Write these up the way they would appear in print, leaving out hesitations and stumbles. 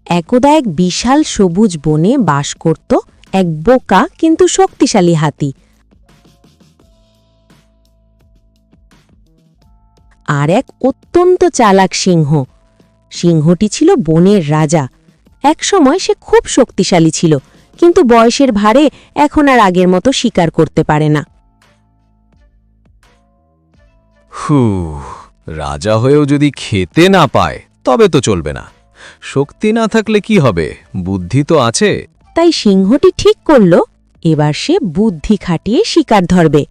একদা এক বিশাল সবুজ বনে বাস করত এক বোকা কিন্তু শক্তিশালী হাতি। আর এক অত্যন্ত চালাক সিংহ। সিংহটি ছিল বনের রাজা। একসময় সে খুব শক্তিশালী ছিল, কিন্তু বয়সের ভারে এখন আর আগের মতো শিকার করতে পারে না। রাজা হয়েও যদি খেতে না পায় তবে তো চলবে না। শক্তি না থাকলে কি হবে, বুদ্ধি তো আছে। তাই সিংহটি ঠিক করল এবার সে বুদ্ধি খাটিয়ে শিকার ধরবে।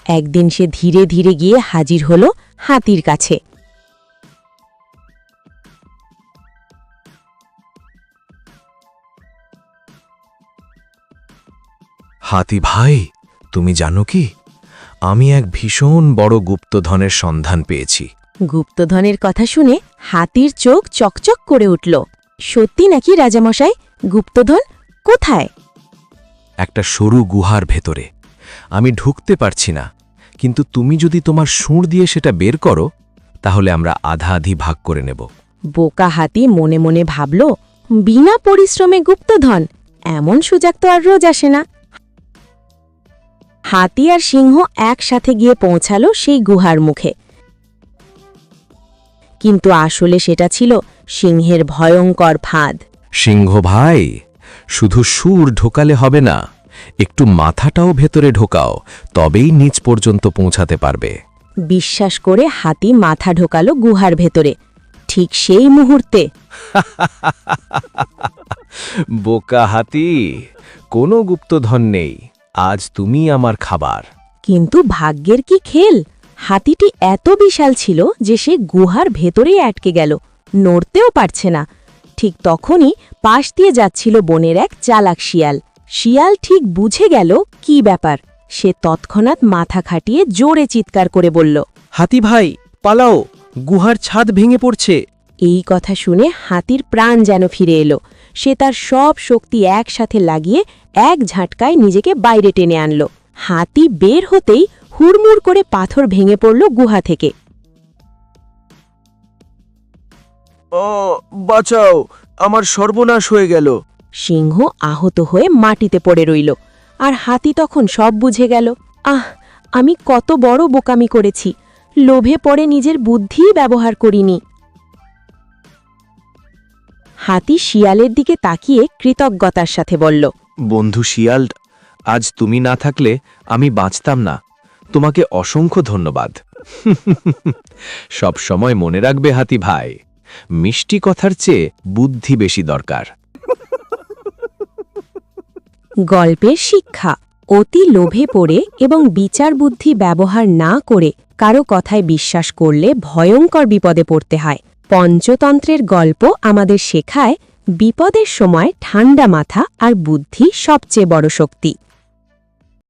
একদিন সে ধীরে ধীরে গিয়ে হাজির হল হাতির কাছে। হাতি ভাই, তুমি জানো কি, আমি এক ভীষণ বড় গুপ্তধনের সন্ধান পেয়েছি। গুপ্তধনের কথা শুনে হাতির চোখ চকচক করে উঠল। সত্যি নাকি রাজামশাই? গুপ্তধন কোথায়? একটা সরু গুহার ভেতরে। আমি ঢুকতে পারছি না, কিন্তু তুমি যদি তোমার সুঁড় দিয়ে সেটা বের করো তাহলে আমরা আধা আধি ভাগ করে নেব। বোকা হাতি মনে মনে ভাবল, বিনা পরিশ্রমে গুপ্তধন, এমন সুযোগ তো আর রোজ আসে না। হাতি আর সিংহ একসাথে গিয়ে পৌঁছালো সেই গুহার মুখে। কিন্তু আসলে সেটা ছিল সিংহের ভয়ঙ্কর ফাঁদ। সিংহ ভাই, শুধু সুর ঢোকালে হবে না, একটু মাথাটাও ভেতরে ঢোকাও, তবেই নিচ পর্যন্ত পৌঁছাতে পারবে। বিশ্বাস করে হাতি মাথা ঢোকালো গুহার ভেতরে। ঠিক সেই মুহূর্তে বোকা হাতি, কোনো গুপ্তধন নেই, আজ তুমি আমার খাবার। কিন্তু ভাগ্যের কি খেল! হাতিটি এত বিশাল ছিল যে সে গুহার ভেতরেই আটকে গেল, নড়তেও পারছে না। ঠিক তখনই পাশ দিয়ে যাচ্ছিল বনের এক চালাক শিয়াল। শিয়াল ঠিক বুঝে গেল কি ব্যাপার। সে তৎক্ষণাৎ মাথা খাটিয়ে জোরে চিৎকার করে বলল, হাতি ভাই, পালাও, গুহার ছাদ ভেঙে পড়ছে। এই কথা শুনে হাতির প্রাণ যেন ফিরে এলো। সে তার সব শক্তি একসাথে লাগিয়ে এক ঝাটকায় নিজেকে বাইরে টেনে আনল। হাতি বের হতেই হুড়মুড় করে পাথর ভেঙে পড়ল গুহা থেকে। ও বাঁচাও, আমার সর্বনাশ হয়ে গেল। সিংহ আহত হয়ে মাটিতে পড়ে রইল। আর হাতি তখন সব বুঝে গেল। আমি কত বড় বোকামি করেছি, লোভে পড়ে নিজের বুদ্ধিই ব্যবহার করিনি। হাতি শিয়ালের দিকে তাকিয়ে কৃতজ্ঞতার সাথে বলল, বন্ধু শিয়াল, আজ তুমি না থাকলে আমি বাঁচতাম না। তোমাকে অসংখ্য ধন্যবাদ। সব সময় মনে রাখবে হাতি ভাই, মিষ্টি কথার চেয়ে বুদ্ধি বেশি দরকার। গল্পের শিক্ষা: অতি লোভে পড়ে এবং বিচার বুদ্ধি ব্যবহার না করে কারো কথায় বিশ্বাস করলে ভয়ঙ্কর বিপদে পড়তে হয়। পঞ্চতন্ত্রের গল্প আমাদের শেখায়, বিপদের সময় ঠান্ডা মাথা আর বুদ্ধি সবচেয়ে বড় শক্তি।